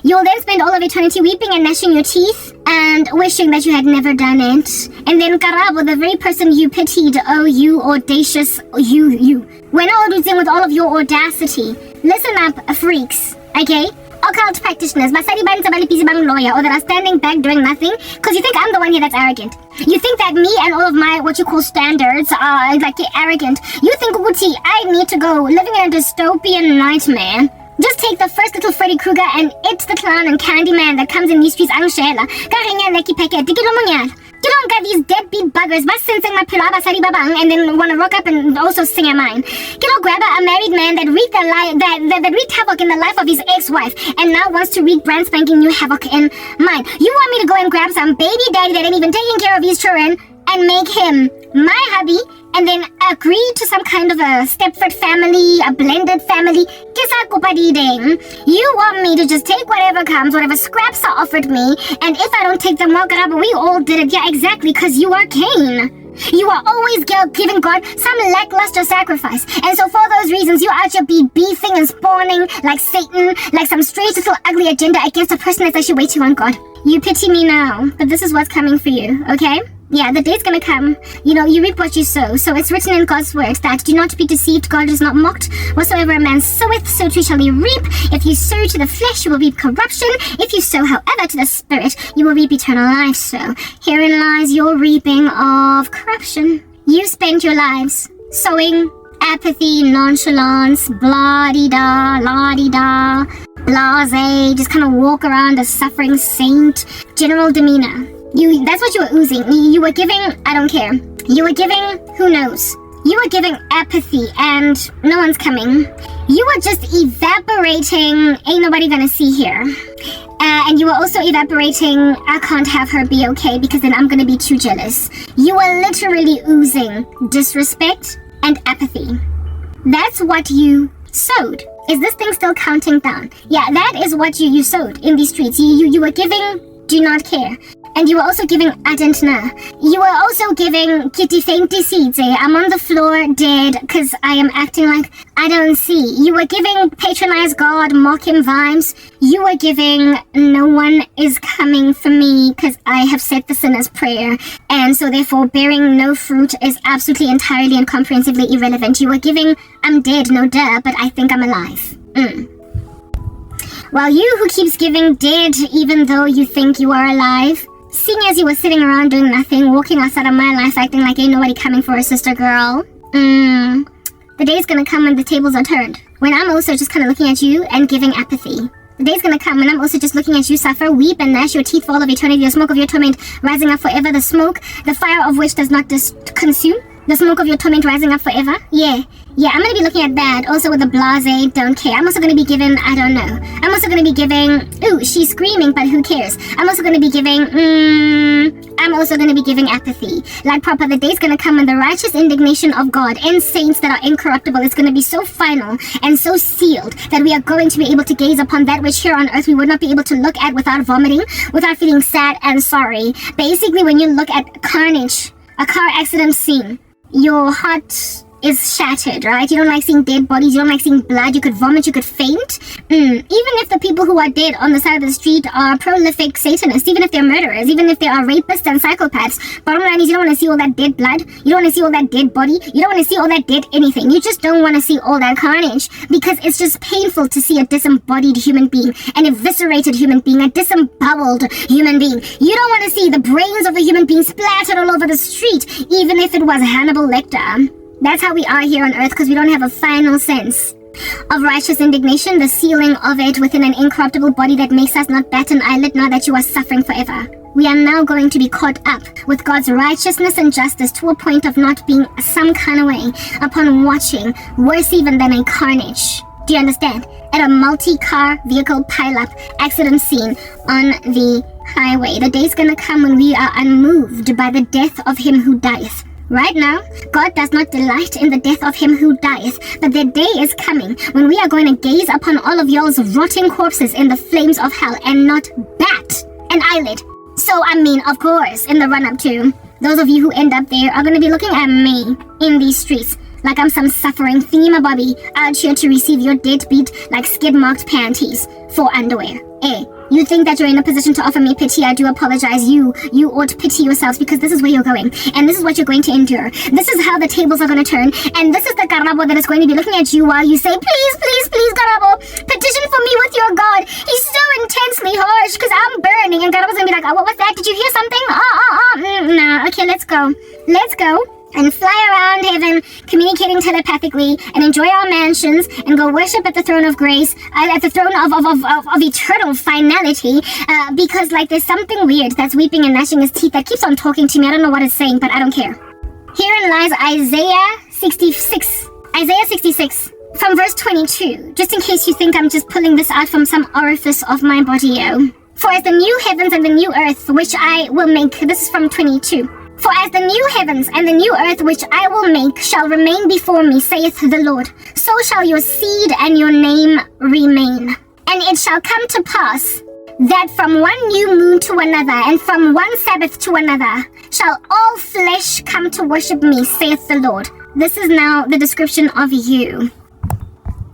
You'll then spend all of eternity weeping and gnashing your teeth and wishing that you had never done it. And then Karabo, the very person you pitied, oh, you audacious, you. We're now losing with all of your audacity. Listen up, freaks, okay? Occult practitioners, basadi ba ntse ba le busy bang lawyer, or that are standing back doing nothing, because you think I'm the one here that's arrogant. You think that me and all of my, what you call standards, are like arrogant. You think, Uguti, I need to go living in a dystopian nightmare. Just take the first little Freddy Krueger and it's the clown and Candyman that comes in these streets, angshela. Karinya leki peke, dikilo monyal. You don't got these deadbeat buggers, but sensing my pilaba sari babang, and then want to rock up and also sing a mine. You know, grab a married man that wreaked havoc in the life of his ex-wife, and now wants to wreak brand spanking new havoc in mine. You want me to go and grab some baby daddy that ain't even taking care of his children and make him my hubby, and then agree to some kind of a Stepford family, a blended family? You want me to just take whatever comes, whatever scraps are offered me, and if I don't take them, well, we all did it. Yeah, exactly, because you are Cain. You are always giving God some lackluster sacrifice. And so for those reasons, you out here be beefing and spawning like Satan, like some strange little ugly agenda against a person that's actually waiting on God. You pity me now, but this is what's coming for you, okay? Yeah, the day's gonna come. You know, you reap what you sow. So it's written in God's word that do not be deceived, God is not mocked. Whatsoever a man soweth, so too shall he reap. If you sow to the flesh, you will reap corruption. If you sow, however, to the spirit, you will reap eternal life. So herein lies your reaping of corruption. You spent your lives sowing apathy, nonchalance, blah-de-da, la-de-da, blase, just kind of walk around a suffering saint, general demeanor. That's what you were oozing. You were giving, I don't care. You were giving, who knows? You were giving apathy and no one's coming. You were just evaporating, ain't nobody gonna see here. And you were also evaporating, I can't have her be okay because then I'm gonna be too jealous. You were literally oozing disrespect and apathy. That's what you sowed. Is this thing still counting down? Yeah, that is what you sowed in these streets. You were giving, do not care. And you were also giving I don't know. You were also giving kitty fainty seeds. I'm on the floor dead because I am acting like I don't see. You were giving patronize God, mock him vibes. You were giving no one is coming for me because I have said the sinner's prayer. And so therefore bearing no fruit is absolutely entirely and comprehensively irrelevant. You were giving I'm dead, no duh, but I think I'm alive. While you who keeps giving dead even though you think you are alive, seeing as you were sitting around doing nothing, walking outside of my life, acting like ain't nobody coming for a sister girl. The day's gonna come when the tables are turned. When I'm also just kind of looking at you and giving apathy. The day's gonna come when I'm also just looking at you suffer, weep, and gnash your teeth for all of eternity. The smoke of your torment rising up forever. The smoke, the fire of which does not consume. The smoke of your torment rising up forever. Yeah, I'm gonna be looking at that. Also with the blase, don't care. I'm also gonna be giving, I don't know. I'm also gonna be giving, ooh, she's screaming, but who cares? I'm also gonna be giving, I'm also gonna be giving apathy. Like proper, the day's gonna come when the righteous indignation of God and saints that are incorruptible is gonna be so final and so sealed that we are going to be able to gaze upon that which here on earth we would not be able to look at without vomiting, without feeling sad and sorry. Basically, when you look at carnage, a car accident scene, your heart is shattered, right? You don't like seeing dead bodies, you don't like seeing blood, you could vomit, you could faint. Even if the people who are dead on the side of the street are prolific Satanists, even if they're murderers, even if they are rapists and psychopaths, bottom line is you don't want to see all that dead blood, you don't want to see all that dead body, you don't want to see all that dead anything. You just don't want to see all that carnage because it's just painful to see a disembodied human being, an eviscerated human being, a disemboweled human being. You don't want to see the brains of a human being splattered all over the street, even if it was Hannibal Lecter. That's how we are here on earth because we don't have a final sense of righteous indignation, the sealing of it within an incorruptible body that makes us not bat an eyelid now that you are suffering forever. We are now going to be caught up with God's righteousness and justice to a point of not being some kind of way upon watching, worse even than a carnage. Do you understand? At a multi-car vehicle pileup accident scene on the highway. The day's gonna come when we are unmoved by the death of him who dieth. Right now, God does not delight in the death of him who dieth, but the day is coming when we are going to gaze upon all of y'all's rotting corpses in the flames of hell and not bat an eyelid. So, I mean, of course, in the run-up to, those of you who end up there are going to be looking at me in these streets like I'm some suffering themabobby out here to receive your deadbeat like skid-marked panties for underwear. You think that you're in a position to offer me pity? I do apologize. You ought to pity yourselves, because this is where you're going, and this is what you're going to endure. This is how the tables are going to turn, and this is the Karabo that is going to be looking at you while you say, please, please, please, Karabo, petition for me with your God. He's so intensely harsh because I'm burning. And Karabo's going to be like, oh, what was that? Did you hear something? Nah, okay, let's go. Let's go. And fly around heaven, communicating telepathically, and enjoy our mansions, and go worship at the throne of grace, at the throne of eternal finality, because, like, there's something weird that's weeping and gnashing his teeth that keeps on talking to me. I don't know what it's saying, but I don't care. Herein lies Isaiah 66. Isaiah 66, from verse 22, just in case you think I'm just pulling this out from some orifice of my body. For as the new heavens and the new earth, which I will make, this is from 22. For as the new heavens and the new earth which I will make shall remain before me, saith the Lord, so shall your seed and your name remain. And it shall come to pass that from one new moon to another, and from one Sabbath to another, shall all flesh come to worship me, saith the Lord. This is now the description of you.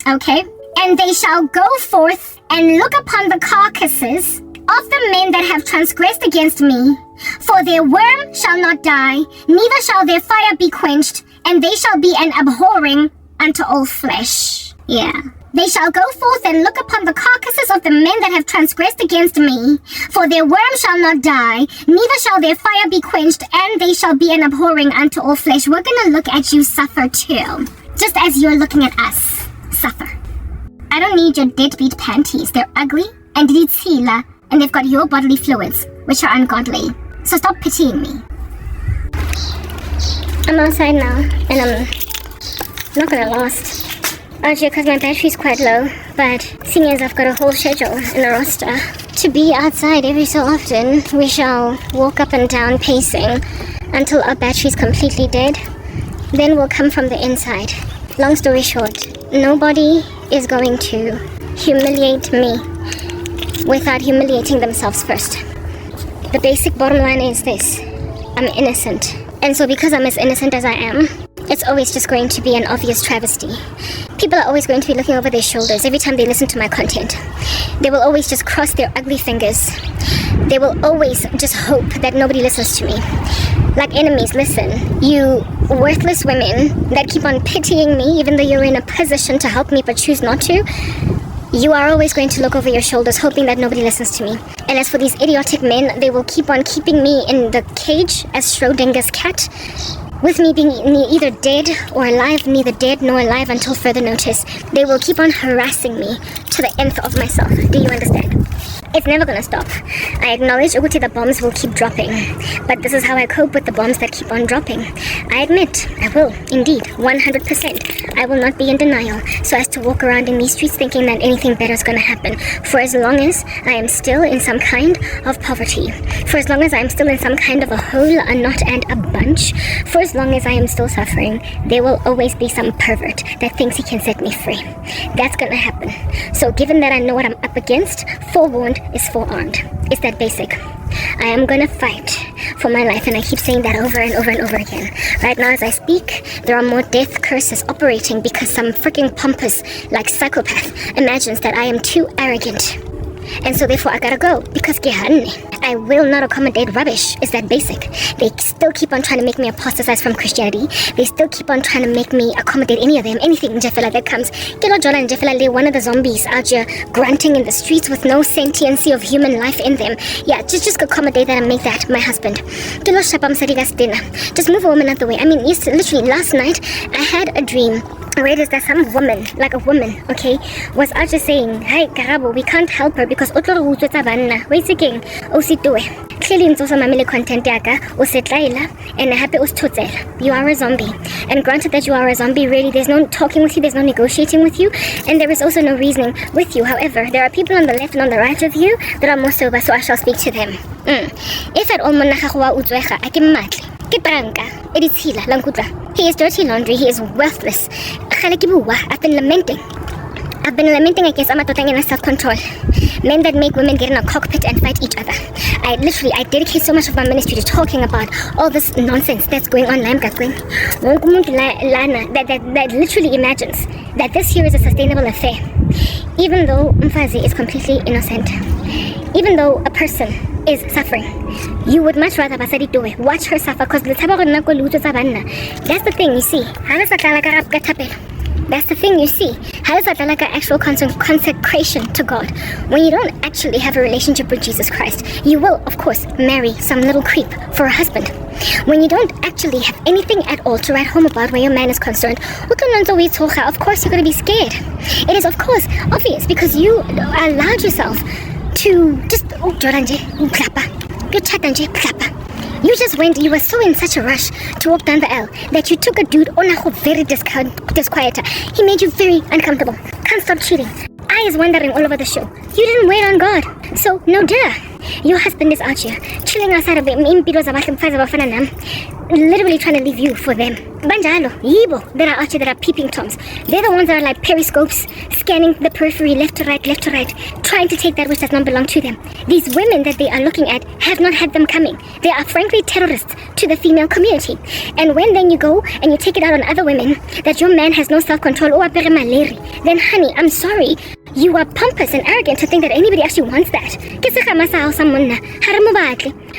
Okay? And they shall go forth and look upon the carcasses of the men that have transgressed against me. For their worm shall not die, neither shall their fire be quenched, and they shall be an abhorring unto all flesh. Yeah. They shall go forth and look upon the carcasses of the men that have transgressed against me. For their worm shall not die, neither shall their fire be quenched, and they shall be an abhorring unto all flesh. We're gonna look at you suffer too, just as you're looking at us suffer. I don't need your deadbeat panties. They're ugly and ditsila, and they've got your bodily fluids, which are ungodly. So stop pitying me. I'm outside now, and I'm not gonna last out here because my battery's quite low, but seeing as I've got a whole schedule in the roster to be outside every so often, we shall walk up and down pacing until our battery's completely dead. Then we'll come from the inside. Long story short, nobody is going to humiliate me without humiliating themselves first. The basic bottom line is this: I'm innocent. And so because I'm as innocent as I am, it's always just going to be an obvious travesty. People are always going to be looking over their shoulders every time they listen to my content. They will always just cross their ugly fingers. They will always just hope that nobody listens to me. Like enemies, listen. You worthless women that keep on pitying me even though you're in a position to help me but choose not to, you are always going to look over your shoulders hoping that nobody listens to me. And as for these idiotic men, they will keep on keeping me in the cage as Schrodinger's cat, with me being either dead or alive, neither dead nor alive until further notice. They will keep on harassing me to the nth of myself. Do you understand? It's never gonna stop. I acknowledge Uguti, the bombs will keep dropping, but this is how I cope with the bombs that keep on dropping. I admit, I will, indeed, 100%. I will not be in denial, so as to walk around in these streets thinking that anything better is gonna happen. For as long as I am still in some kind of poverty, for as long as I am still in some kind of a hole, a knot, and a bunch, for as long as I am still suffering, there will always be some pervert that thinks he can set me free. That's gonna happen. So given that I know what I'm up against, forewarned is forearmed. It's that basic. I am gonna fight for my life, and I keep saying that over and over and over again. Right now as I speak, there are more death curses operating because some freaking pompous, like psychopath, imagines that I am too arrogant. And so therefore I gotta go, because I will not accommodate rubbish. Is that basic? They still keep on trying to make me apostatize from Christianity. They still keep on trying to make me accommodate any of them, anything Jeffela that comes. Kilo Jola and Jeffela, one of the zombies out here grunting in the streets with no sentiency of human life in them. Yeah, just accommodate that and make that my husband. Kilo Shapam Sarigas dinner. Just move a woman out the way. I mean, literally last night I had a dream where it is that some woman, like a woman, okay, was out just saying, "Hi, Karabo, we can't help her because otlo utswetsa banna. Wait again, o se toe." Clearly, it's also mamele content yaka, o se tlaila, and happy o se thotsela. You are a zombie. And granted that you are a zombie, really, there's no talking with you, there's no negotiating with you, and there is also no reasoning with you. However, there are people on the left and on the right of you that are more sober, so I shall speak to them. If at all monna gago wa utswega, a ke mmatli. Ke pranka, it is hila, langkutla. He is dirty laundry, he is worthless. I've been lamenting. I've been lamenting against amatotangena self-control. Men that make women get in a cockpit and fight each other. I dedicate so much of my ministry to talking about all this nonsense that's going on. That literally imagines that this here is a sustainable affair. Even though Mfazi is completely innocent. Even though a person is suffering, you would much rather basadi do it. Watch her suffer because that's the thing you see. That's the thing you see. How is that like an actual consecration to God? When you don't actually have a relationship with Jesus Christ, you will, of course, marry some little creep for a husband. When you don't actually have anything at all to write home about where your man is concerned, of course you're going to be scared. It is, of course, obvious because you allowed yourself to just, you were so in such a rush to walk down the aisle that you took a dude on a very disquieter. He made you very uncomfortable. Can't stop cheating. Eyes wandering all over the show. You didn't wait on God. So, no duh. Your husband is out here, chilling outside of the literally trying to leave you for them. Banjalo, Yibo, that are out here that are peeping toms. They're the ones that are like periscopes, scanning the periphery left to right, trying to take that which does not belong to them. These women that they are looking at have not had them coming. They are frankly terrorists to the female community. And when then you go and you take it out on other women, that your man has no self-control, then honey, I'm sorry, you are pompous and arrogant to think that anybody actually wants that.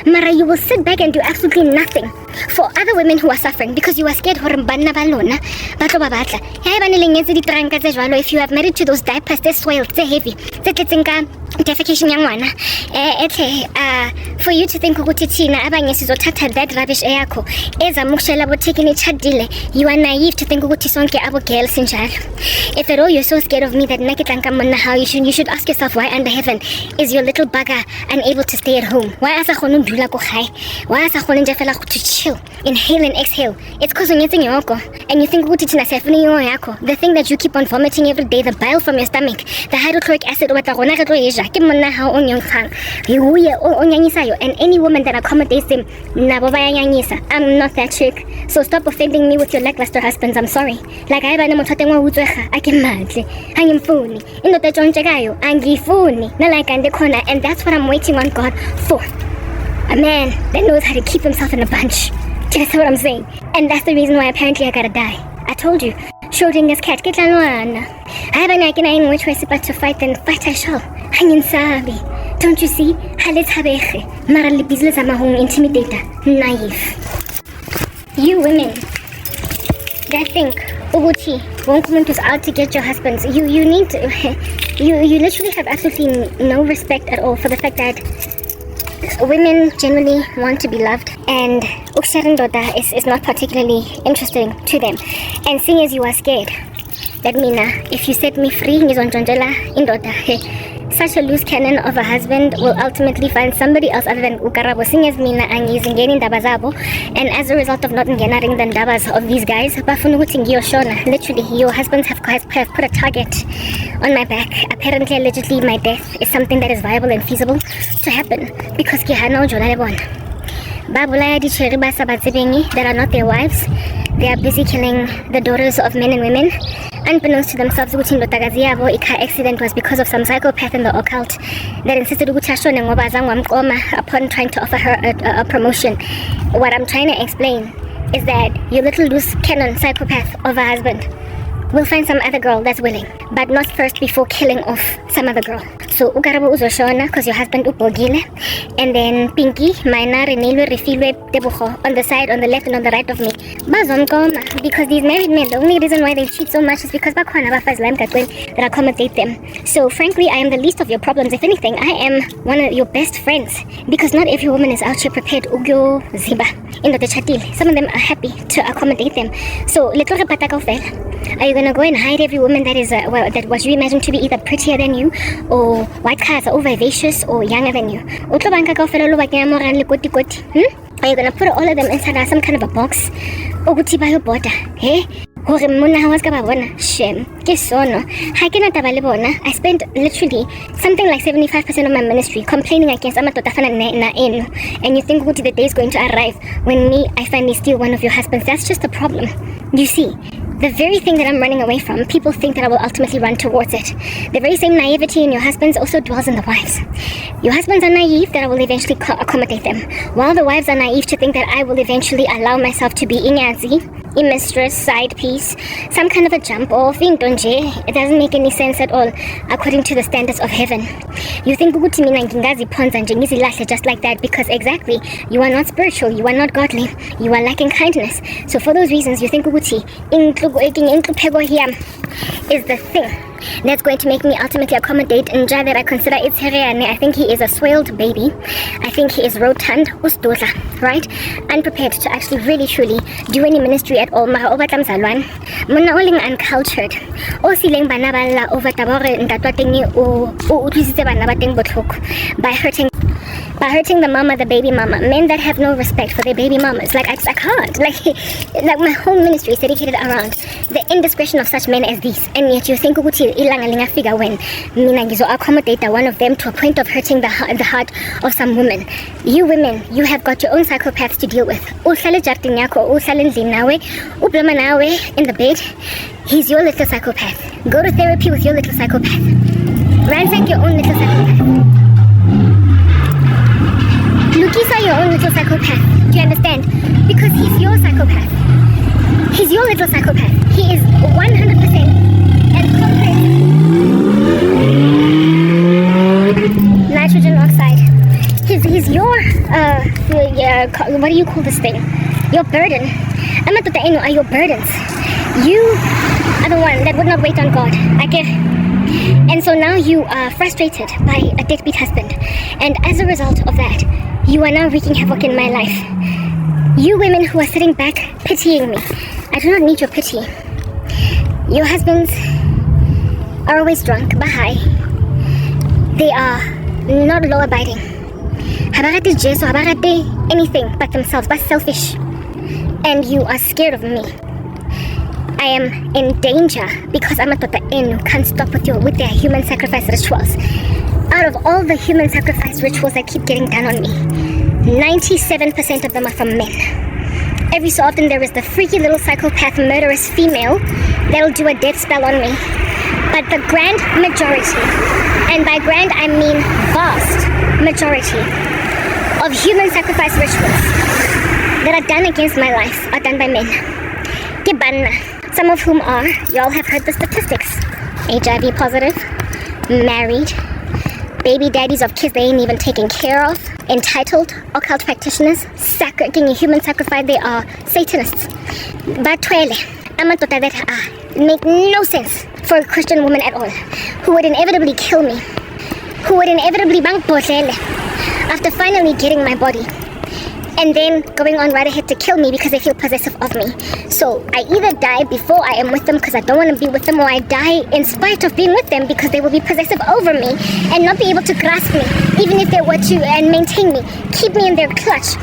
Mara, you will sit back and do absolutely nothing for other women who are suffering because you are scared. If you have married to those diapers, they're soiled, they're heavy, defecation for you to think that rubbish you are naive to think if at all you're so scared of me that how you should ask yourself why under heaven is your little bugger unable to stay at home. Why to chill, inhale and exhale? It's because and you think the thing that you keep on vomiting every day, the bile from your stomach, the hydrochloric acid, and any woman that accommodates them, I'm not that chick. So stop offending me with your lackluster husbands. I'm sorry. Like I am and that's what I'm waiting on God for. A man that knows how to keep himself in a bunch. Just what I'm saying. And that's the reason why apparently I gotta die. I told you. Schrodinger's cat. I have no which way but to fight, then fight I shall. Don't you see? Intimidator. Naive. You women that think Uguchi won't is out to get your husbands. You need to you literally have absolutely no respect at all for the fact that women generally want to be loved, and Uksharindota is not particularly interesting to them. And seeing as you are scared, that means if you set me free, such a loose cannon of a husband will ultimately find somebody else other than Karabo. Seeing as mina angizingeni dabazabo, and as a result of not generating the dabas of these guys, literally your husbands have put a target on my back. Apparently, allegedly, my death is something that is viable and feasible to happen because that are not their wives. They are busy killing the daughters of men and women. Unbeknownst to themselves, the car accident was because of some psychopath in the occult that insisted upon trying to offer her a promotion. What I'm trying to explain is that your little loose cannon psychopath of a husband will find some other girl that's willing, but not first before killing off some other girl. So Karabo uzoshona because your husband upogile, and then Pinky, Maina, Renilwe, Refilwe, Tebucho on the side, on the left and on the right of me. Because these married men, the only reason why they cheat so much is because that accommodate them. So frankly, I am the least of your problems. If anything, I am one of your best friends, because not every woman is out here prepared ugyo ziba in the chatil. Some of them are happy to accommodate them. So are you gonna go and hide every woman that is that was you imagined to be either prettier than you, or white cars, or vivacious, or younger than you? Are you gonna put all of them inside some kind of a box? Hey? Shame. I spent literally something like 75% of my ministry complaining against and you think the day is going to arrive when I finally steal one of your husbands. That's just the problem. You see, The very thing that I'm running away from, people think that I will ultimately run towards it. The very same naivety in your husbands also dwells in the wives. Your husbands are naive that I will eventually accommodate them, while the wives are naive to think that I will eventually allow myself to be inyazi, a mistress, side piece, some kind of a jump off, it doesn't make any sense at all according to the standards of heaven. You think ukuthi mina ngingaziphonza nje ngizilahle just like that because exactly, you are not spiritual, you are not godly, you are lacking kindness. So for those reasons, you think ukuthi inhlupheko here is the thing that's going to make me ultimately accommodate Nja that I consider Itzeriane. I think he is a swelled baby. I think he is rotund, ustudla, right? Unprepared to actually really truly do any ministry at all. Mara obatla mzalwane. Mona oling uncultured. O sileng bana balla over tabore ntatwa teng o utlwisitse bana ba teng botlhoko by hurting the mama, the baby mama. Men that have no respect for their baby mamas. Like, I can't. Like my whole ministry is dedicated around the indiscretion of such men as these. And yet you think ukuthi ilanga lingafika when mina ngizo-accommodate one of them to a point of hurting the heart of some women. You women, you have got your own psychopaths to deal with. Uhlale ejardini yakho, uhlale endlini nawe, ublama nawe in the bed. He's your little psychopath. Go to therapy with your little psychopath. Ransack your own little psychopath. Lukisa your own little psychopath. Do you understand? Because he's your psychopath. He's your little psychopath. He is 100% and complete nitrogen oxide. He's your what do you call this thing? Your burden. Amatotaeno are your burdens. You are the one that would not wait on God. I get. And so now you are frustrated by a deadbeat husband. And as a result of that, you are now wreaking havoc in my life. You women who are sitting back pitying me, I do not need your pity. Your husbands are always drunk, bahai. They are not law-abiding. Habarate jesu, habarate anything but themselves, but selfish. And you are scared of me. I am in danger because Amatota Enu can't stop with their human sacrifice rituals. Out of all the human sacrifice rituals that keep getting done on me, 97% of them are from men. Every so often there is the freaky little psychopath murderous female that'll do a death spell on me. But the grand majority, and by grand I mean vast majority, of human sacrifice rituals that are done against my life are done by men. Kibanna. Some of whom are, y'all have heard the statistics, HIV positive, married, baby daddies of kids they ain't even taken care of, entitled, occult practitioners, human sacrifice, they are Satanists. Batwele, amatota that make no sense for a Christian woman at all, who would inevitably kill me, who would inevitably bang botele after finally getting my body. And then going on right ahead to kill me because they feel possessive of me. So I either die before I am with them because I don't want to be with them, or I die in spite of being with them because they will be possessive over me and not be able to grasp me, even if they were to, and maintain me, keep me in their clutch,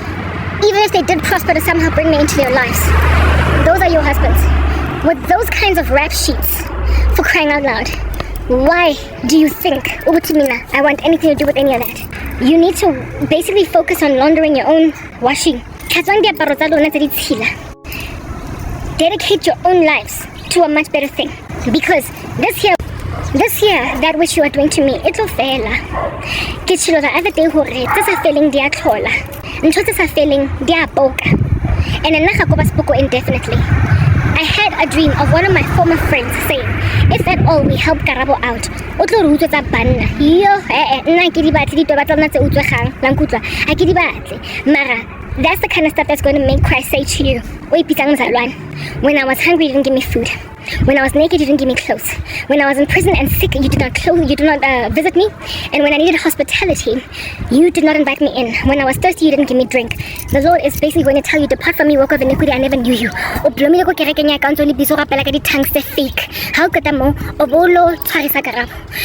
even if they did prosper to somehow bring me into their lives. Those are your husbands. With those kinds of rap sheets, for crying out loud. Why do you think, Ubutimina, I want anything to do with any of that? You need to basically focus on laundering your own washing. Dedicate your own lives to a much better thing. Because this here, that which you are doing to me, it's a failure. It's a failing, they are tola. It's a failing, they are boga. And another spoke indefinitely. I had a dream of one of my former friends saying, if at all we help Karabo out, Mara, that's the kind of stuff that's going to make Christ say to you, when I was hungry, you didn't give me food. When I was naked, you didn't give me clothes. When I was in prison and sick, you did not visit me. And when I needed hospitality, you did not invite me in. When I was thirsty, you didn't give me drink. The Lord is basically going to tell you, depart from me, work of iniquity, I never knew you.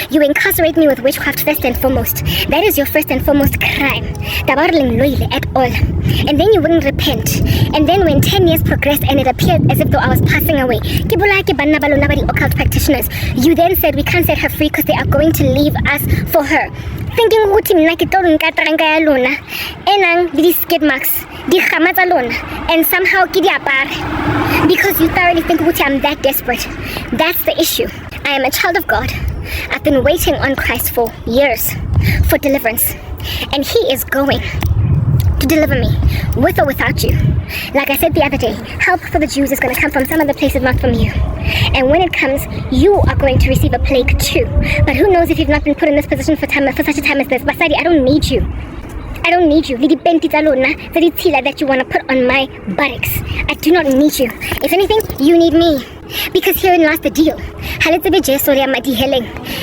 You incarcerate me with witchcraft first and foremost. That is your first and foremost crime. At all. And then you wouldn't repent. And then when 10 years progressed and it appeared as if though I was passing away, occult practitioners, you then said we can't set her free because they are going to leave us for her. Thinking ukuthi mina ke tlo nka tranka ya lona enang le di skid marks and somehow because you thoroughly think I'm that desperate. That's the issue. I am a child of God. I've been waiting on Christ for years for deliverance, and he is going to deliver me with or without you. Like I said the other day, help for the Jews is going to come from some other places, not from you. And when it comes, you are going to receive a plague too. But who knows if you've not been put in this position for such a time as this. Basadi, I don't need you. I don't need you. That you want to put on my buttocks. I do not need you. If anything, you need me. Because herein lies the deal.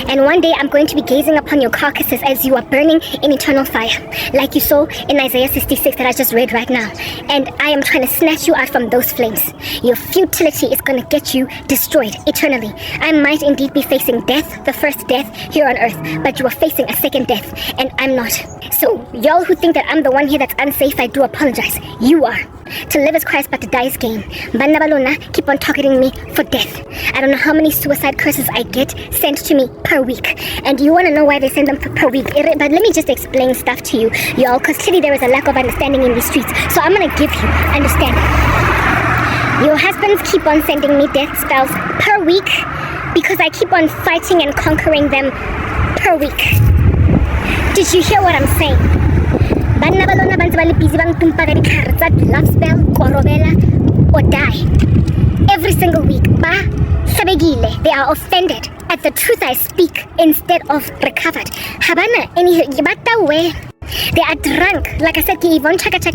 And one day I'm going to be gazing upon your carcasses as you are burning in eternal fire, like you saw in Isaiah 66 that I just read right now. And I am trying to snatch you out from those flames. Your futility is going to get you destroyed eternally. I might indeed be facing death, the first death here on earth, but you are facing a second death, and I'm not. So y'all who think that I'm the one here that's unsafe, I do apologize. You are. To live is Christ, but to die is gain. Bana balona keep on targeting me for death. I don't know how many suicide curses I get sent to me per week. And you want to know why they send them per week. But let me just explain stuff to you, y'all, because clearly there is a lack of understanding in these streets. So I'm going to give you understanding. Your husbands keep on sending me death spells per week because I keep on fighting and conquering them per week. Did you hear what I'm saying? Love spell, or die. Every single week. They are offended at the truth I speak instead of recovered. They are drunk. Like I said,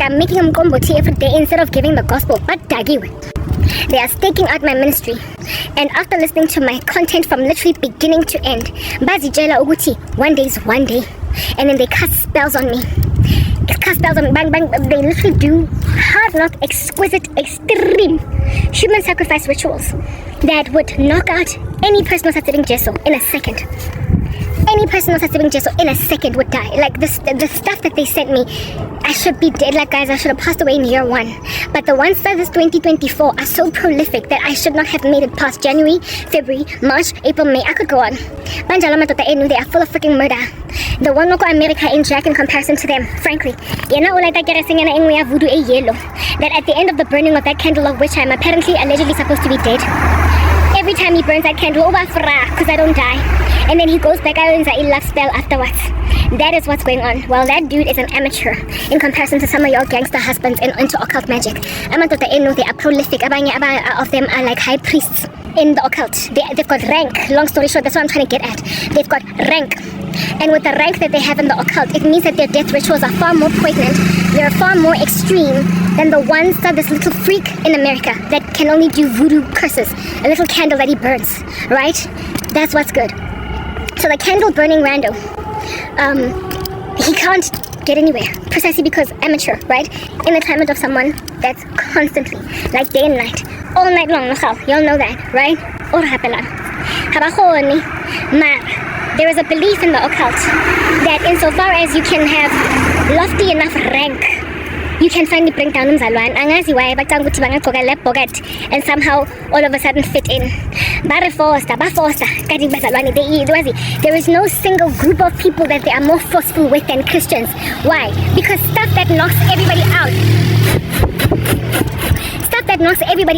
I'm making them combo tea every day instead of giving the gospel. But they are staking out my ministry. And after listening to my content from literally beginning to end, one day is one day. And then they cast spells on me. Cast spells on me, bang, bang. They literally do hard knock, exquisite, extreme human sacrifice rituals that would knock out any person who's sitting gesso in a second. Any person who's sitting gesso in a second would die. Like the stuff that they sent me, I should be dead. Like guys, I should have passed away in year 1. But the ones that this 2024 are so prolific that I should not have made it past January, February, March, April, May. I could go on. They are full of freaking murder. The one local America in Jack in comparison to them, frankly. That at the end of the burning of that candle, of which I'm apparently allegedly supposed to be dead, every time he burns that candle, because I don't die, and then he goes back out and a love spell afterwards. That is what's going on. Well, that dude is an amateur in comparison to some of your gangster husbands into occult magic. They are prolific. Of them are like high priests in the occult. They've got rank. Long story short, that's what I'm trying to get at. They've got rank. And with the rank that they have in the occult, it means that their death rituals are far more poignant. They're far more extreme than the ones that this little freak in America that can only do voodoo curses. A little candle that he burns, right? That's what's good. So the candle burning rando, he can't get anywhere precisely because amateur, right? In the climate of someone that's constantly, like day and night, all night long, y'all know that, right? There is a belief in the occult that insofar as you can have lofty enough rank, you can finally bring down umzalwane. And somehow all of a sudden fit in. There is no single group of people that they are more forceful with than Christians. Why? Because stuff that knocks everybody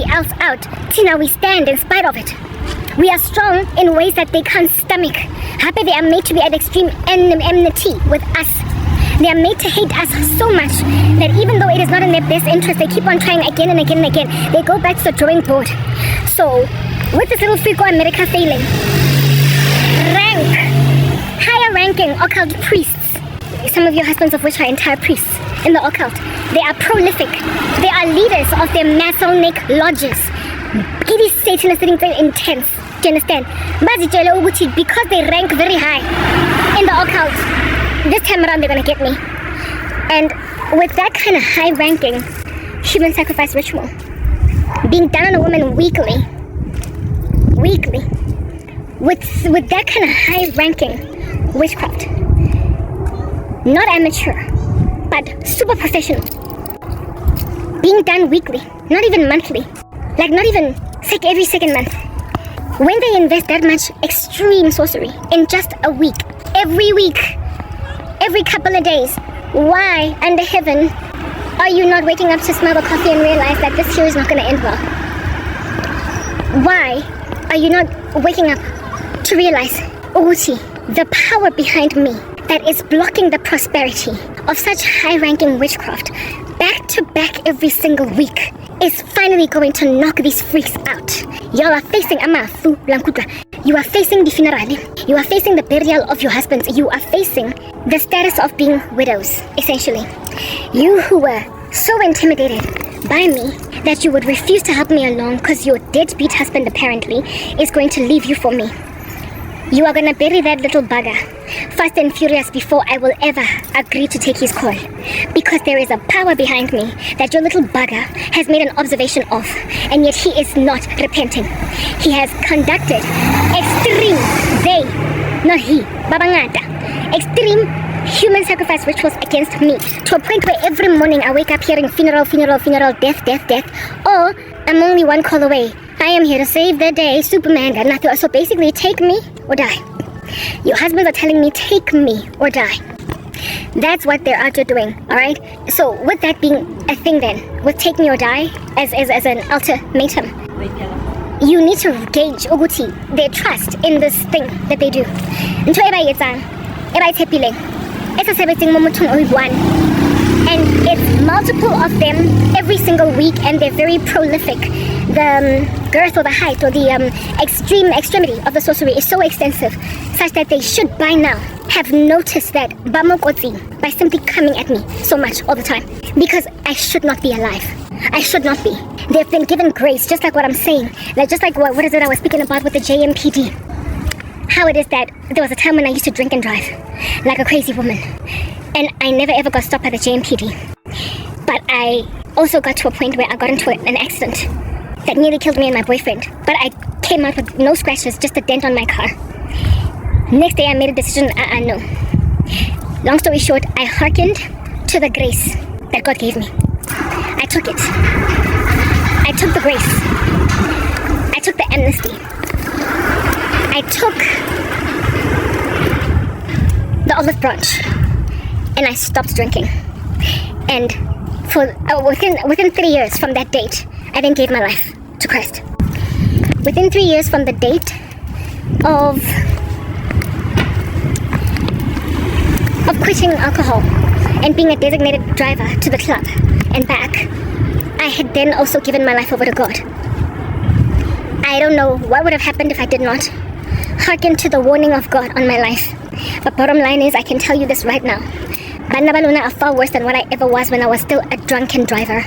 else out, see, now we stand in spite of it. We are strong in ways that they can't stomach. They are made to be at extreme enmity with us. They are made to hate us so much that even though it is not in their best interest, they keep on trying again and again and again. They go back to the drawing board. So, with this little freako America failing, higher ranking occult priests, some of your husbands of which are entire priests in the occult, they are prolific. They are leaders of their Masonic lodges. It is Satanistic intense. Do you understand? Because they rank very high in the occult, this time around they're gonna get me. And with that kind of high ranking human sacrifice ritual being done on a woman weekly, with that kind of high ranking witchcraft, not amateur but super professional, being done weekly, not even monthly, like not even every second month. When they invest that much extreme sorcery in just a week, every week, every couple of days, why under heaven Are you not waking up to smell the coffee and realize that this year is not going to end well? Why are you not waking up to realize, Uguti, the power behind me that is blocking the prosperity of such high-ranking witchcraft back to back every single week is finally going to knock these freaks out. Y'all are facing Amafu Blankudra. You are facing the funeral. You are facing the burial of your husbands. You are facing the status of being widows, essentially. You who were so intimidated by me that you would refuse to help me along because your deadbeat husband apparently is going to leave you for me. You are going to bury that little bugger fast and furious before I will ever agree to take his call. Because there is a power behind me that your little bugger has made an observation of, and yet he is not repenting. He has conducted extreme, extreme human sacrifice rituals against me, to a point where every morning I wake up hearing funeral, death, or I'm only one call away. I am here to save the day, Superman got nothing. So basically, take me or die. Your husbands are telling me, take me or die. That's what they're out there doing, alright? So with that being a thing then, with take me or die as an ultimatum, you need to gauge, Uguti, their trust in this thing that they do. Ntho e ba etsang, e ba itshepileng, e sa sebetseng mo mothong o i-one. And it's multiple of them every single week, and they're very prolific. The girth or the height or the extremity of the sorcery is so extensive, such that they should by now have noticed that Bamokotsi by simply coming at me so much all the time. Because I should not be alive. I should not be. They've been given grace, just like what I'm saying. Like just like what is it I was speaking about with the JMPD. How it is that there was a time when I used to drink and drive like a crazy woman. And I never ever got stopped by the JMPD. But I also got to a point where I got into an accident that nearly killed me and my boyfriend. But I came out with no scratches, just a dent on my car. Next day I made a decision, no. Long story short, I hearkened to the grace that God gave me. I took it. I took the grace. I took the amnesty. I took the olive branch. And I stopped drinking. And for within 3 years from that date, I then gave my life to Christ. Within 3 years from the date of quitting alcohol and being a designated driver to the club and back, I had then also given my life over to God. I don't know what would have happened if I did not hearken to the warning of God on my life. But bottom line is, I can tell you this right now. Bana baluna are far worse than what I ever was when I was still a drunken driver.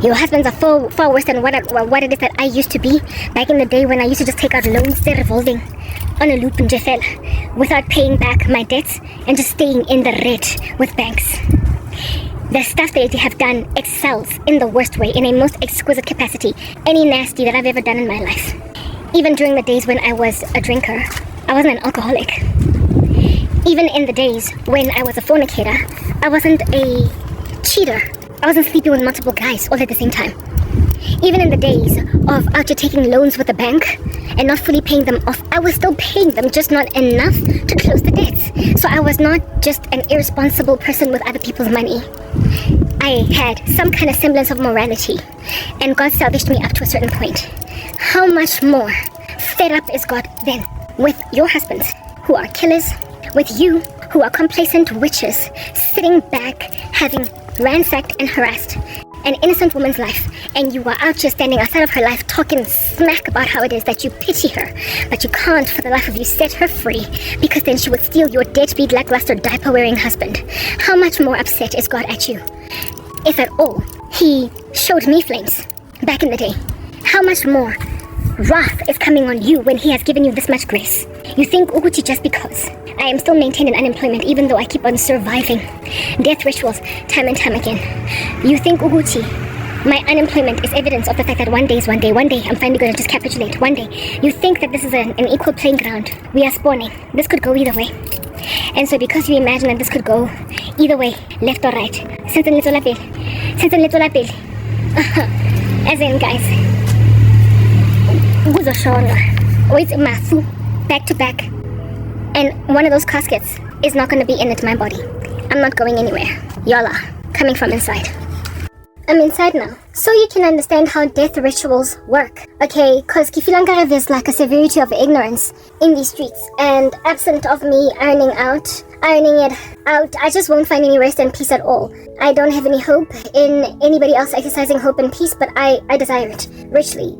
Your husbands are far worse than what it is that I used to be back in the day when I used to just take out loans, they're revolving on a loop in Jeffel without paying back my debts and just staying in the red with banks. The stuff that they have done excels in the worst way, in a most exquisite capacity, any nasty that I've ever done in my life. Even during the days when I was a drinker, I wasn't an alcoholic. Even in the days when I was a fornicator, I wasn't a cheater. I wasn't sleeping with multiple guys all at the same time. Even in the days of after taking loans with the bank and not fully paying them off, I was still paying them, just not enough to close the debts. So I was not just an irresponsible person with other people's money. I had some kind of semblance of morality, and God salvaged me up to a certain point. How much more fed up is God then with your husbands who are killers, with you who are complacent witches sitting back having ransacked and harassed an innocent woman's life, and you are out here standing outside of her life talking smack about how it is that you pity her, but you can't for the life of you set her free, because then she would steal your deadbeat lackluster diaper-wearing husband. How much more upset is God at you? If at all, he showed me flames back in the day. How much more wrath is coming on you when he has given you this much grace? You think, Uguti, just because I am still maintained in unemployment, even though I keep on surviving death rituals time and time again, you think, Uguti, my unemployment is evidence of the fact that one day I'm finally going to just capitulate. One day. You think that this is an equal playing ground. We are spawning. This could go either way. And so because you imagine that this could go either way, left or right, as in, guys, back to back, and one of those caskets is not going to be in it my body. I'm not going anywhere. Y'all are coming from inside. I'm inside now. So you can understand how death rituals work. Okay, because Kifilangare, there's like a severity of ignorance in these streets. And absent of me ironing it out, I just won't find any rest and peace at all. I don't have any hope in anybody else exercising hope and peace, but I desire it richly.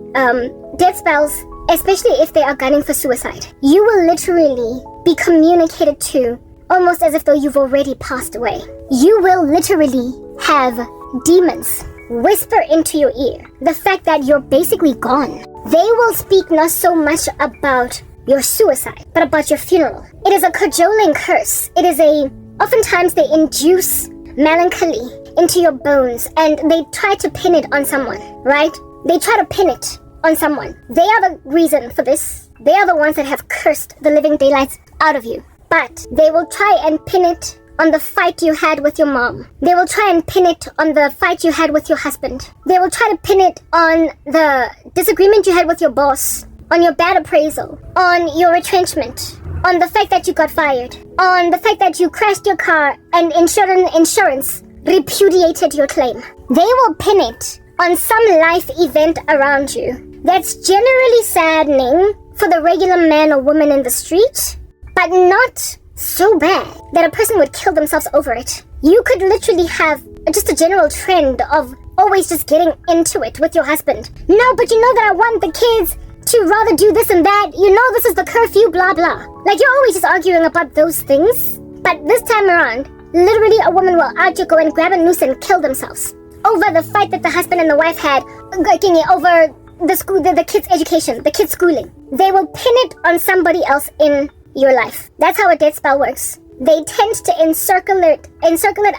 Death spells, especially if they are gunning for suicide, you will literally be communicated to almost as if though you've already passed away. You will literally have demons whisper into your ear the fact that you're basically gone. They will speak not so much about your suicide, but about your funeral. It is a cajoling curse. Oftentimes they induce melancholy into your bones and they try to pin it on someone, right? They try to pin it on someone. They are the reason for this. They are the ones that have cursed the living daylights out of you. But they will try and pin it on the fight you had with your mom. They will try and pin it on the fight you had with your husband. They will try to pin it on the disagreement you had with your boss, on your bad appraisal, on your retrenchment, on the fact that you got fired, on the fact that you crashed your car and insurance repudiated your claim. They will pin it on some life event around you that's generally saddening for the regular man or woman in the street, but not so bad that a person would kill themselves over it. You could literally have just a general trend of always just getting into it with your husband. No, but you know that I want the kids to rather do this and that. You know this is the curfew, blah, blah. Like, you're always just arguing about those things. But this time around, literally a woman will out you go and grab a noose and kill themselves over the fight that the husband and the wife had over the kids' education, the kids' schooling. They will pin it on somebody else in your life. That's how a death spell works. They tend to encircle it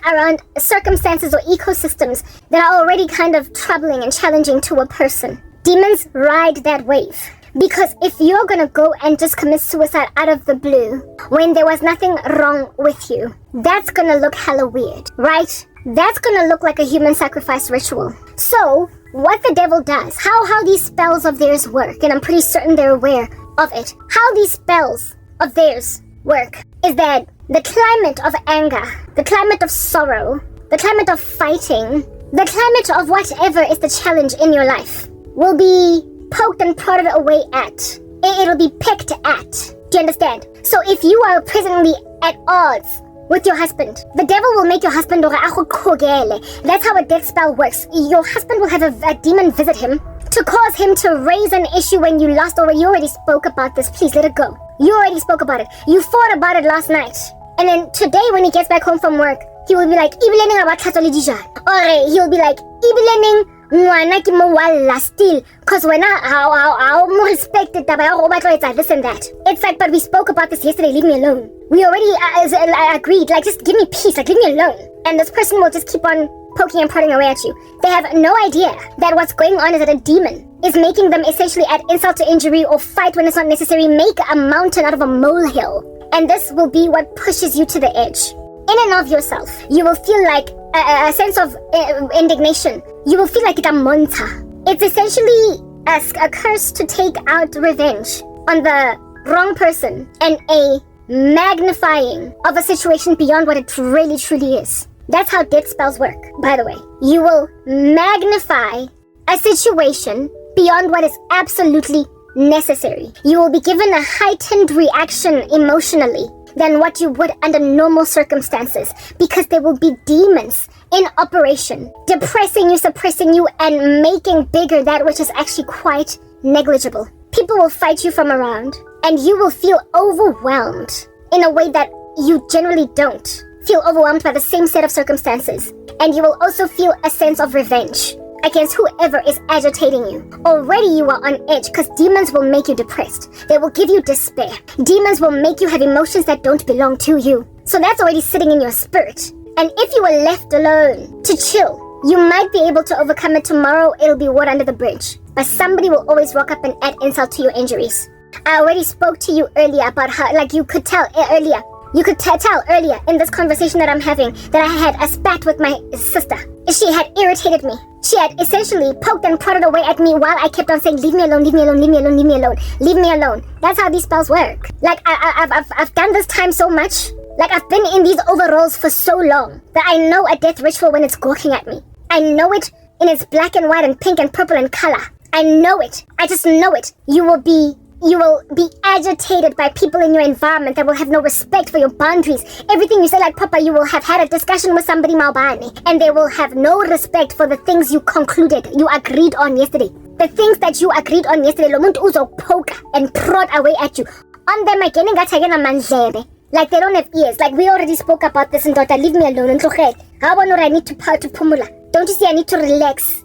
around circumstances or ecosystems that are already kind of troubling and challenging to a person. Demons ride that wave. Because if you're gonna go and just commit suicide out of the blue when there was nothing wrong with you, that's gonna look hella weird, right? That's gonna look like a human sacrifice ritual. So, what the devil does, how these spells of theirs work, and I'm pretty certain they're aware of it, how these spells of theirs work is that the climate of anger, the climate of sorrow, the climate of fighting, the climate of whatever is the challenge in your life will be poked and prodded away at. It'll be picked at. Do you understand? So if you are presently at odds with your husband, the devil will make your husband that's how a death spell works. Your husband will have a demon visit him to cause him to raise an issue when you lost, or you already spoke about this. Please let it go. You already spoke about it. You fought about it last night. And then today when he gets back home from work, he will be like, or he'll be like, still, cause when I respected this and that. It's like, but we spoke about this yesterday, leave me alone. We already agreed, like, just give me peace, like, leave me alone. And this person will just keep on poking and prodding away at you. They have no idea that what's going on is that a demon is making them essentially add insult to injury or fight when it's not necessary, make a mountain out of a molehill. And this will be what pushes you to the edge. In and of yourself, you will feel like a sense of indignation. You will feel like it's a monta. It's essentially a curse to take out revenge on the wrong person and a magnifying of a situation beyond what it really truly is. That's how death spells work, by the way. You will magnify a situation beyond what is absolutely necessary. You will be given a heightened reaction emotionally than what you would under normal circumstances, because there will be demons in operation, depressing you, suppressing you, and making bigger that which is actually quite negligible. People will fight you from around, and you will feel overwhelmed in a way that you generally don't feel overwhelmed by the same set of circumstances. And you will also feel a sense of revenge against whoever is agitating you. Already you are on edge because demons will make you depressed. They will give you despair. Demons will make you have emotions that don't belong to you. So that's already sitting in your spirit. And if you were left alone to chill, you might be able to overcome it tomorrow. It'll be water under the bridge. But somebody will always rock up and add insult to your injuries. I already spoke to you earlier about how, like, you could tell earlier. You could tell earlier in this conversation that I'm having that I had a spat with my sister. She had irritated me. She had essentially poked and prodded away at me while I kept on saying, leave me alone, leave me alone, leave me alone, leave me alone, leave me alone. That's how these spells work. Like, I've done this time so much. Like, I've been in these overalls for so long that I know a death ritual when it's gawking at me. I know it in its black and white and pink and purple and color. I know it. I just know it. You will be agitated by people in your environment that will have no respect for your boundaries. Everything you say, like Papa, you will have had a discussion with somebody maubane, and they will have no respect for the things you concluded, you agreed on yesterday. The things that you agreed on yesterday, lo muntu uzo poke and prod away at you. On them again, like they don't have ears. Like we already spoke about this in daughter. Leave me alone. How I need to pumula. Don't you see I need to relax?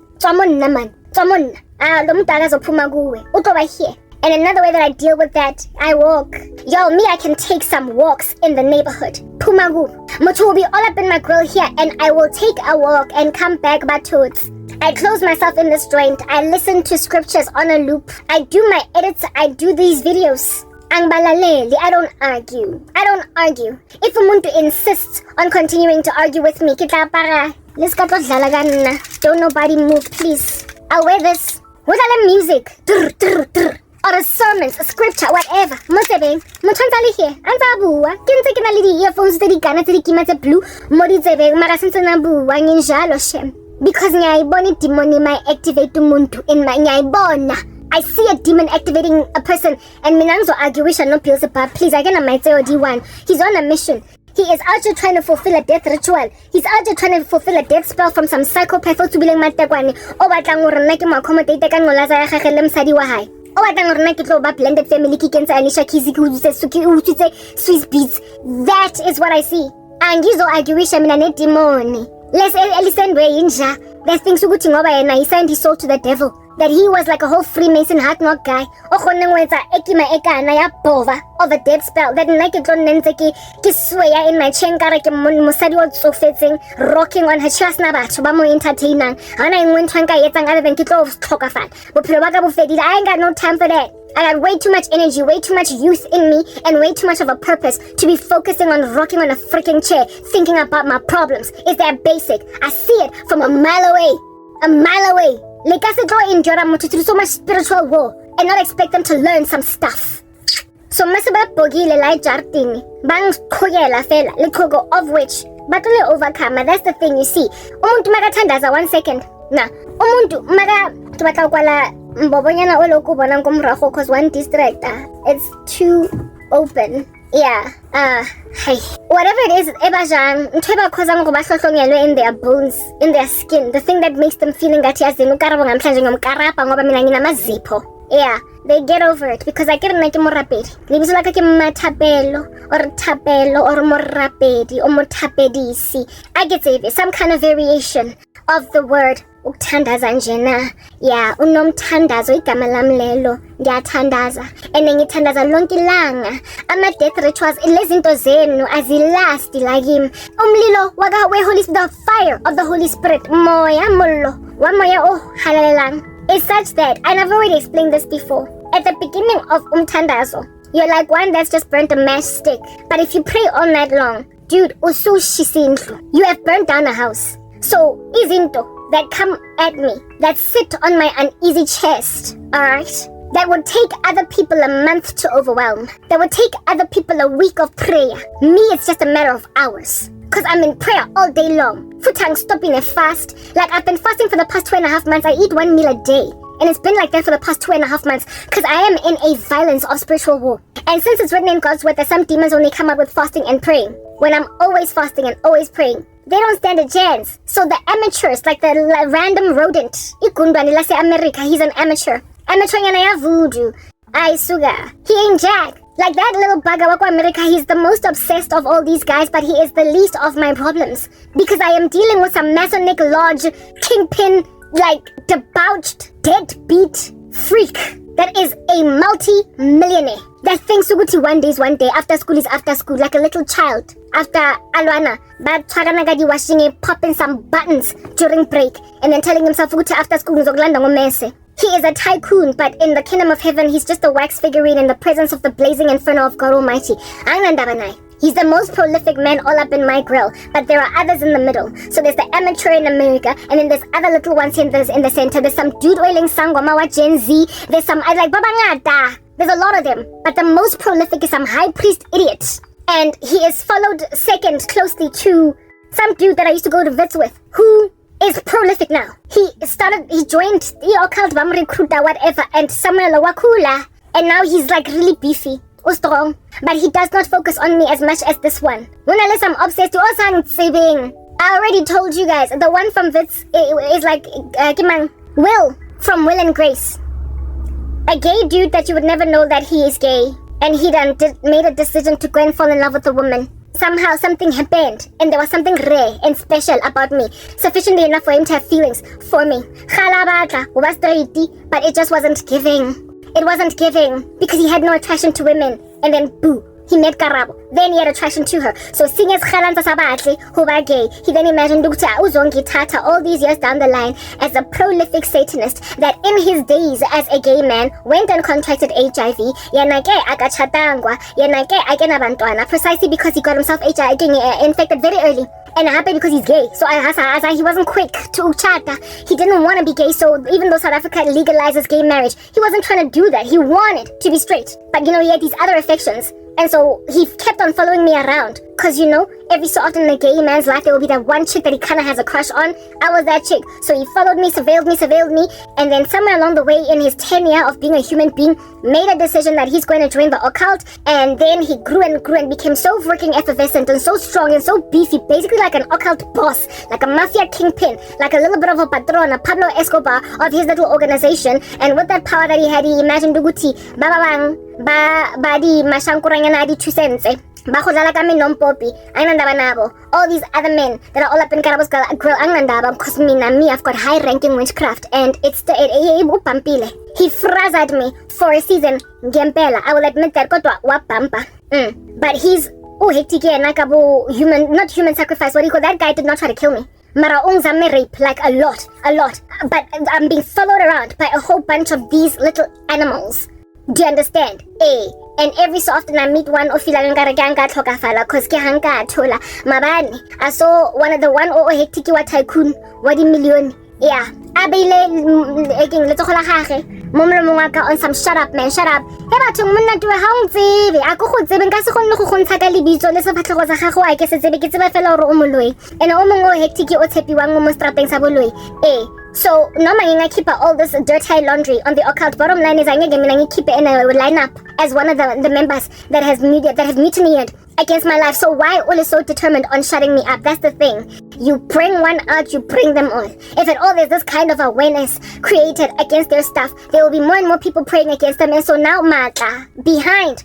And another way that I deal with that, I walk. I can take some walks in the neighborhood. Pumagu. Mutu will be all up in my grill here, and I will take a walk and come back by towards. I close myself in this joint. I listen to scriptures on a loop. I do my edits. I do these videos. I don't argue. If umuntu insists on continuing to argue with me, don't nobody move, please. I'll wear this with all the music. Or a sermon, a scripture, whatever. Mosebeng, montantali here. Antabua. Kinse kinali di earphones tedi kana tedi kimate blue. Modi zebeng mara sense na bua nginjalo shem. Because nyaiboni demoni my activate umuntu in my nyaibona. I see a demon activating a person and minanzo arguisha no pills about. Please, I can might say D1. He's on a mission. He is out here trying to fulfill a death ritual. He's out here trying to fulfill a death spell from some psychopath to bilang matakwane. O batlang gore nna ke mo accommodate ka ngolaza ya gagwe le msadi wa hae. O batlang gore nna ke tlo ba blended family ke kenza anisha kizi ke utsitse suki utsitse Swiss beats. That is what I see. Angizo arguisha mina ne demoni. Let's elisendwe inja. There's things ukuthi ngoba yena he signed his soul to the devil. That he was like a whole Freemason heart knock guy. O khonne ngwetsa ekima ekana ya bova of a dead spell. That nna ke tlo nentse ke sweya in my chenkara ke mosadi wa tsofetseng rocking on her chest na batho ba mo entertainang. Hana engwe ntwanka yetsang other than ke tlo tlhokafala. Bophelo ba ka bo fedile. I ain't got no time for that. I got way too much energy, way too much youth in me, and way too much of a purpose to be focusing on rocking on a freaking chair, thinking about my problems. It's that basic. I see it from a mile away. A mile away. Like I said, endure through so much spiritual war and not expect them to learn some stuff. So masaba bogile lai jartini bang koyela fela likogo of which battle overcome. That's the thing you see. Umuntu magathandaza 1 second. Na umuntu maga tubaka kwala mbobonyana oloku bona ngomrago cause one distractor. It's too open. Yeah. Hey. Whatever it is, ebajang ntweba cause ngo bahlohlongelwe in their bones, in their skin. The thing that makes them feeling that yazini ukarabo ngamhlanje ngomkarapa ngoba mina nginamazipho. Yeah, they get over it because I get nna ke morapedi. Lebitso la ka ke Mathapelo or Thapelo or morapedi or mothapedisi. I get it, some kind of variation of the word ukuthandaza njena. Yeah, unomthandazo igama lami lelo ngiyathandaza and ngithandaza lonke ilanga. Ama death rituals lezinto zenu azilasti like him. Umlilo waka we the fire of the Holy Spirit moya mullo wa moya halalelang. It's such that, and I've already explained this before, at the beginning of umthandazo, you're like one that's just burnt a matchstick. But if you pray all night long, dude, you have burnt down a house. So, izinto that come at me, that sit on my uneasy chest, alright? That would take other people a month to overwhelm. That would take other people a week of prayer. Me, it's just a matter of hours. Because I'm in prayer all day long. Futang stopping a fast. Like I've been fasting for the past 2.5 months. I eat 1 meal a day. And it's been like that for the past 2.5 months. Because I am in a violence of spiritual war. And since it's written in God's word that some demons only come up with fasting and praying, when I'm always fasting and always praying, they don't stand a chance. So the amateurs, like the random rodent, Ikundwani, let's say America, he's an amateur. Amateur yana voodoo. Ay suga. He ain't jack. Like that little bugger wako America, he's the most obsessed of all these guys, but he is the least of my problems. Because I am dealing with some Masonic lodge, kingpin, like debauched, deadbeat freak that is a multi-millionaire. That thinks Suguti one day is one day, after school is after school, like a little child. After Alwana, but Chaganagadi washing it, popping some buttons during break, and then telling himself Suguti after school is Oglanda mese. He is a tycoon, but in the kingdom of heaven, he's just a wax figurine in the presence of the blazing inferno of God Almighty. He's the most prolific man all up in my grill, but there are others in the middle. So there's the amateur in America, and then there's other little ones in the center. There's some dude oiling Sangwamawa Gen Z. There's some, like, Babangata. There's a lot of them, but the most prolific is some high priest idiot. And he is followed second closely to some dude that I used to go to Vits with, who is prolific now. He joined the occult recruiter, whatever, and Samuel Wakula, and now he's like really beefy or strong. But he does not focus on me as much as this one. Unless I'm obsessed to also saving. I already told you guys, the one from Wits is like Will from Will and Grace. A gay dude that you would never know that he is gay. And he made a decision to go and fall in love with a woman. Somehow something happened, and there was something rare and special about me, sufficiently enough for him to have feelings for me. But it just wasn't giving. It wasn't giving because he had no attraction to women. And then boo, he met Karabo. Then he had attraction to her. So seeing as Khalanza Sabatle, who was gay, he then imagined Uzongi Tata all these years down the line as a prolific Satanist that in his days as a gay man went and contracted HIV. Precisely because he got himself HIV infected very early. And it happened because he's gay. So he wasn't quick to uchata. He didn't want to be gay. So even though South Africa legalizes gay marriage, he wasn't trying to do that. He wanted to be straight. But he had these other affections. And so he kept on following me around. Because, every so often in a gay man's life, there will be that one chick that he kind of has a crush on. I was that chick. So he followed me, surveilled me. And then somewhere along the way in his tenure of being a human being, made a decision that he's going to join the occult. And then he grew and became so freaking effervescent and so strong and so beefy. Basically like an occult boss, like a mafia kingpin, like a little bit of a patron, a Pablo Escobar of his little organization. And with that power that he had, he imagined Duguti, Badi, Mashankurangana, Adi 2 cents. All these other men that are all up in Karabo's grill, because me, I've got high-ranking witchcraft, and it's he frazzled me for a season. Gempela, I will admit that. But he's hectic human, not human sacrifice. What do you call that? Guy did not try to kill me. Maraungzame rape, like a lot. But I'm being followed around by a whole bunch of these little animals. Do you understand? And every so often I meet one or feel like cause mabane. I saw one hectic tycoon, what million. Yeah. Abile let's on some shut up man, shut up. So normally I keep all this dirty laundry on the occult. Bottom line is I keep it in a lineup as one of the members that has mutinied against my life. So why all is so determined on shutting me up? That's the thing. You bring one out, you bring them all. If at all there's this kind of awareness created against their stuff, there will be more and more people praying against them. And so now behind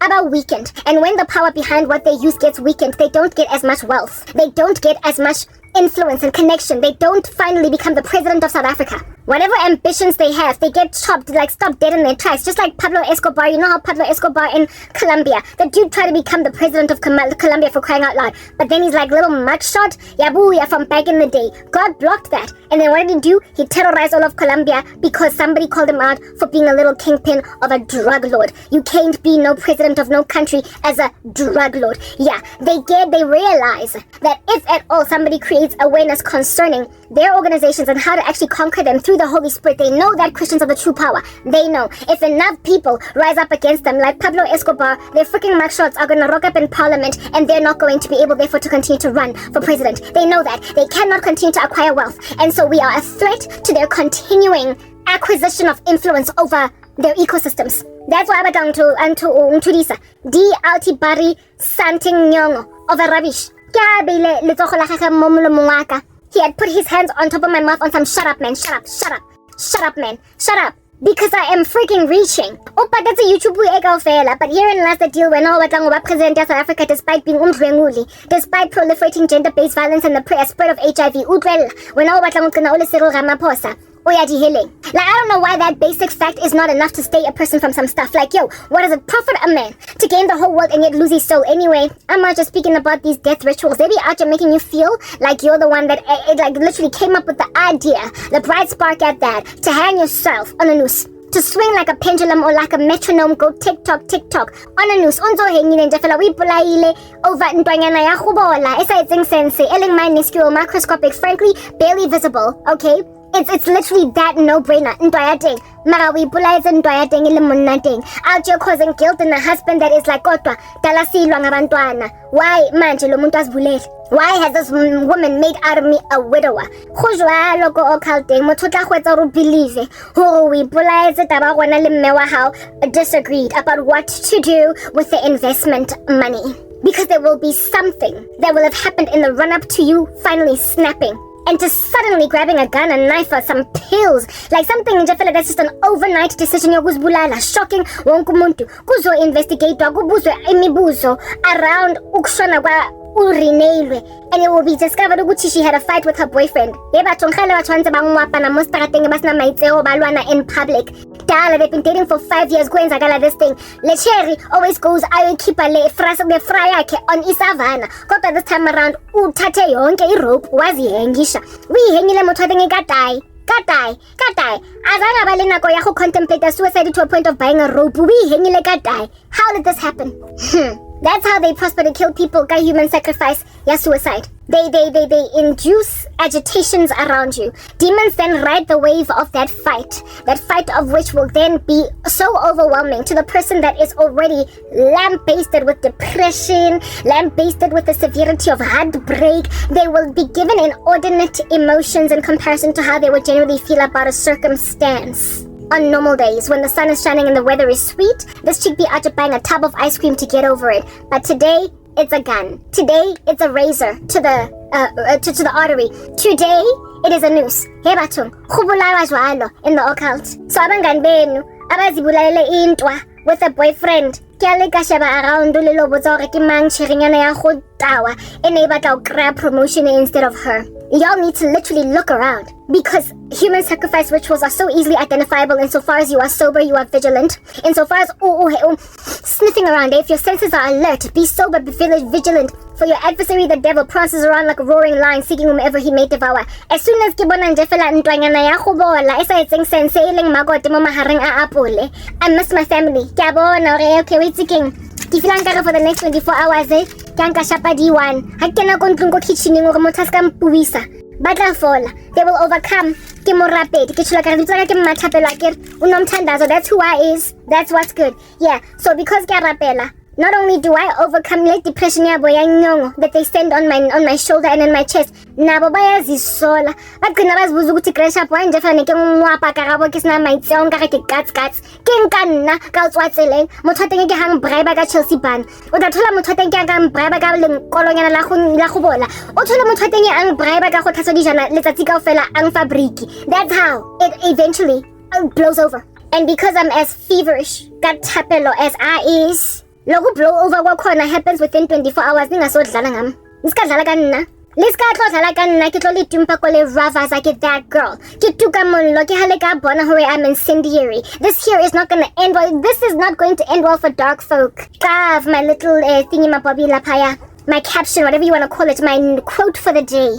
about weakened. And when the power behind what they use gets weakened, they don't get as much wealth. They don't get as much influence and connection. They don't finally become the president of South Africa. Whatever ambitions they have, they get chopped, stop dead in their tracks. Just like Pablo Escobar. You know how Pablo Escobar in Colombia, the dude tried to become the president of Colombia for crying out loud. But then he's like little mugshot, yabuya from back in the day. God blocked that. And then what did he do? He terrorized all of Colombia because somebody called him out for being a little kingpin of a drug lord. You can't be no president of no country as a drug lord. Yeah, they realize that if at all somebody creates awareness concerning their organizations and how to actually conquer them through the Holy Spirit, they know that Christians are the true power. They know if enough people rise up against them, like Pablo Escobar, their freaking mugshots are going to rock up in parliament and they're not going to be able therefore to continue to run for president. They know that. They cannot continue to acquire wealth. And so we are a threat to their continuing acquisition of influence over their ecosystems. That's why I'm going to Lisa. Di Altibari Santing Nyongo of a rubbish. He had put his hands on top of my mouth on some shut up man, shut up man, shut up. Because I am freaking reaching. Oh, but that's a YouTube fella. But herein lies the deal when all what president of South Africa despite being despite proliferating gender-based violence and the spread of HIV. When all what Ramaphosa. Like, I don't know why that basic fact is not enough to stay a person from some stuff. Like, yo, what does it profit a man to gain the whole world and yet lose his soul? Anyway, I'm not just speaking about these death rituals. They be out there making you feel like you're the one that literally came up with the idea, the bright spark at that, to hang yourself on a noose. To swing like a pendulum or like a metronome, go tick-tock on a noose. Unzo hanging and jafela we pulaile over ntwanyana ya go bola. Esa etseng sense, eling minuscule, microscopic, frankly, barely visible, okay? It's literally that no-brainer. Ntoyating. Mara we ipulaetse ntoyating ile monna teng. Out you're causing guilt in a husband that is like kodwa dala silwa ngabantwana. Why manje lo muntu asivulele? Why has this woman made out of me a widower? Go jwalo ko occulting motho tla gwetsa ro believe ho we ipulaetse taba gona le mme wa hao disagreed about what to do with the investment money. Because there will be something that will have happened in the run-up to you finally snapping. And just suddenly grabbing a gun, a knife, or some pills. Like something in Jafela that's just an overnight decision. Yokuzbulala, shocking, wonke umuntu. Kuzo investigator, kubuzwe imibuzo around ukshona kwa urinelwe. And it will be discovered ukuthi she had a fight with her boyfriend. Yeba tongkhale batshwantse bangwapa na mostarateng basna maitseo balwana in public. Dala, they've been dating for 5 years. Kwenzakala this thing. Lecherry always goes ayokhipha le fra yakhe on isavana. Kodwa this time around uthathe yonke irope wazihengisha. Uyihengile motho ateng kadai. Azange ba le nako ya go contemplate suicide to a point of buying a rope. Uyihengile kadai. How did this happen? That's how they prosper to kill people. Guy human sacrifice. Yeah, suicide. They induce agitations around you. Demons then ride the wave of that fight of which will then be so overwhelming to the person that is already lambasted with depression, lambasted with the severity of heartbreak. They will be given inordinate emotions in comparison to how they would generally feel about a circumstance. On normal days, when the sun is shining and the weather is sweet, this chick be out to buying a tub of ice cream to get over it. But today, it's a gun. Today, it's a razor to the artery. Today, it is a noose. Hey bathong, go bolawa jwalo in the occult. So abangani benu abazibulayele intwa with a boyfriend. Ke a le ka sheba around le lo botsa gore ke mang tshirinyana ya go tawa ene e batla go grab promotion instead of her. Y'all need to literally look around, because human sacrifice rituals are so easily identifiable insofar as you are sober, you are vigilant. Insofar as sniffing around, if your senses are alert, be sober, be vigilant. For your adversary, the devil, prances around like a roaring lion, seeking whomever he may devour. As soon as kibona nje fela ntwanyana ya go bola, isa etseng sense eleng magote mo mahareng a apole. I miss my family. Ke a bona okay, wait king. Ke filang ka for the next 24 hours ke nka shapa D1 ha kena ko ntlong ko kitchening gore motho ska mpuisa batla fola. They will overcome. Ke morapedi ke tshula ka re tsaka ke mmathapela ke unomthandazo. That's who I is. That's what's good. Yeah, so because ke rapela, not only do I overcome like depression yabo ya nyongo that they send on my shoulder and in my chest, nabo bayazisola bagcina bazibuza ukuthi crash up wanje fane ke ngwapa Karabo ke sna maitseo nka ke guts ke nka nna ka tswatseleng motho teng ke hang bribe ka Chelsea ban o tla thola motho teng ke ang bribe ka lenkolonyana la go bola o thola motho teng ang bribe ka go tlhatsa dijana letsatsi kaofela ang fabriki. That's how it eventually blows over. And because I'm as feverish ka thapelo as I is, logo blow over kwakhona happens within 24 hours. Ningasodlala ngam nisikadlala kanina lisikadlala kanina ke tlole tumpa ko le ravas like that girl ke tuka mollo ke hale ka bona hore I'm incendiary. This here is not going to end well. This is not going to end well for dark folk. Kav my little thingy mabobi lapaya, my caption, whatever you want to call it, my quote for the day.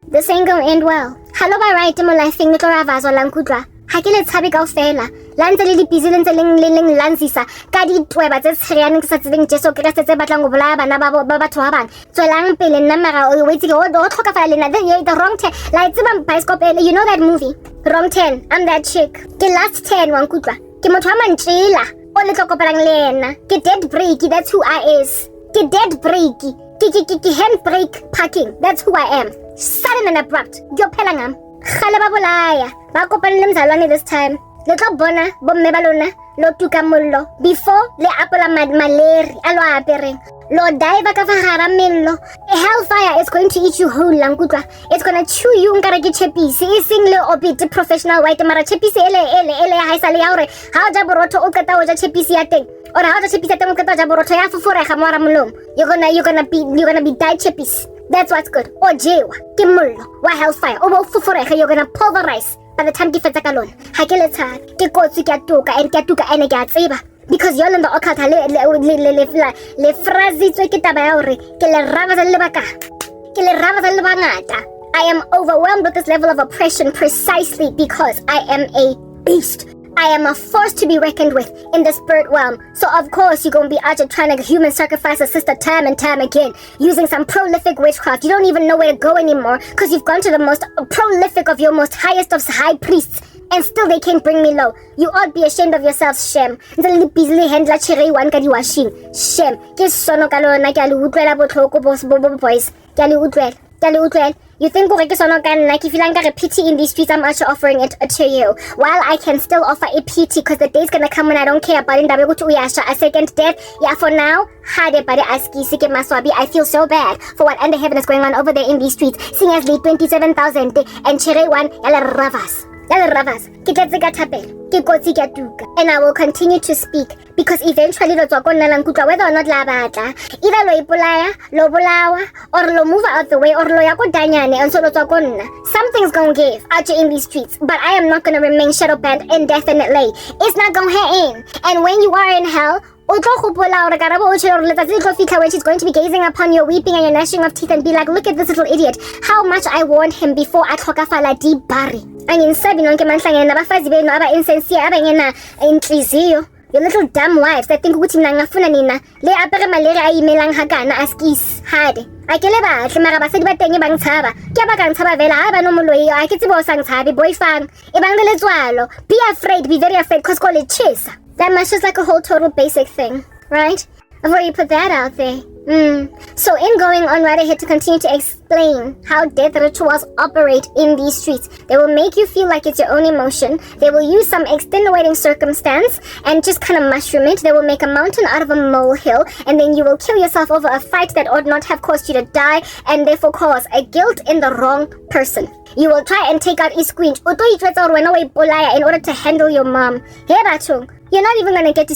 This ain't gonna end well. Hello ba right mo life ngitlo ravas o lankudwa ha ke le tshabe kaofela la ntse le di busy le ntse leng lantsisa ka ditweba tse tsheyaneng ke sa tsebeng Jesu Kriste tse batlang go bolaya bana ba batho ba bang tswelang pele nna mara o wetse o tlhoka fela lena the wrong turn la tseba bioscope you know that movie Wrong Turn. I'm that chick ke last 10 wa nkutla ke motho wa mantshela o le tlokopelang le ena ke dead break. That's who I is. Ke dead break ke handbrake parking. That's who I am. Sudden and abrupt. Yo phela ngam khale ba bolaya ba kopana le mzalwane this time le tlo bona bomme ba lona lo tuka mollo before le apola maleri alo apereng lo dive ka fa gara mello. Hellfire is going to eat you whole langutla. It's going to chew you nkare ke chepisi ising le obit professional white mara chepisi ele ha isale ya hore ha o ja borotho o qeta o ja chepisi ya teng or ha o ja chepisi ya teng o qeta o ja borotho ya fufurega mo ara molong. You're gonna be died chepisi. That's what's good. O jewa ke mollo wa hellfire o bo fufurega. You're gonna pulverize by the time ke fetsa ka lona ha ke le tsha ke kotsi ke atuka ene ke a tseba because you're in the occult le frazitswe ke taba ya hore ke le rava le bangata. I am overwhelmed with this level of oppression precisely because I am a beast. I am a force to be reckoned with in the spirit realm. So of course you're gonna be out there trying to human sacrifice a sister time and time again, using some prolific witchcraft. You don't even know where to go anymore, because you've gone to the most prolific of your most highest of high priests, and still they can't bring me low. You ought be ashamed of yourselves, Shem. Shem. Boys. You think if you like a pity in these streets, I'm actually offering it to you. While I can still offer a pity, because the day's gonna come when I don't care about it. A second death. Yeah, for now, I feel so bad for what under heaven is going on over there in these streets. Seeing as the 27,000 and Chere one, Ravas. And I will continue to speak, because eventually whether or not la batla, either lo ipolaya, lo bolawa, or lo move out of the way, or lo yako danyane, and so lo something's gonna give out in these streets, but I am not gonna remain shadow banned indefinitely. It's not gonna end. And when you are in hell, when she's going to be gazing upon your weeping and your gnashing of teeth and be like, look at this little idiot, how much I warned him before I tlhokafala di bari. Your little dumb wives that think ukuthi mina ngafuna nina le apere malere a imelang hakana askis hade akele bahle mara basedi ba teng ba ntshaba ke ba ka ntshaba vela ha ba no moloi a ke tsebo sa ntshabe boyfang e bang le letswalo. Be afraid, be very afraid, cause call it chisa. That much is like a whole total basic thing, right? I've already put that out there. So in going on right ahead to continue to explain how death rituals operate in these streets, they will make you feel like it's your own emotion. They will use some extenuating circumstance and just kind of mushroom it. They will make a mountain out of a molehill, and then you will kill yourself over a fight that ought not have caused you to die, and therefore cause a guilt in the wrong person. You will try and take out in order to handle your mom. Hey, Batung, you're not even gonna get to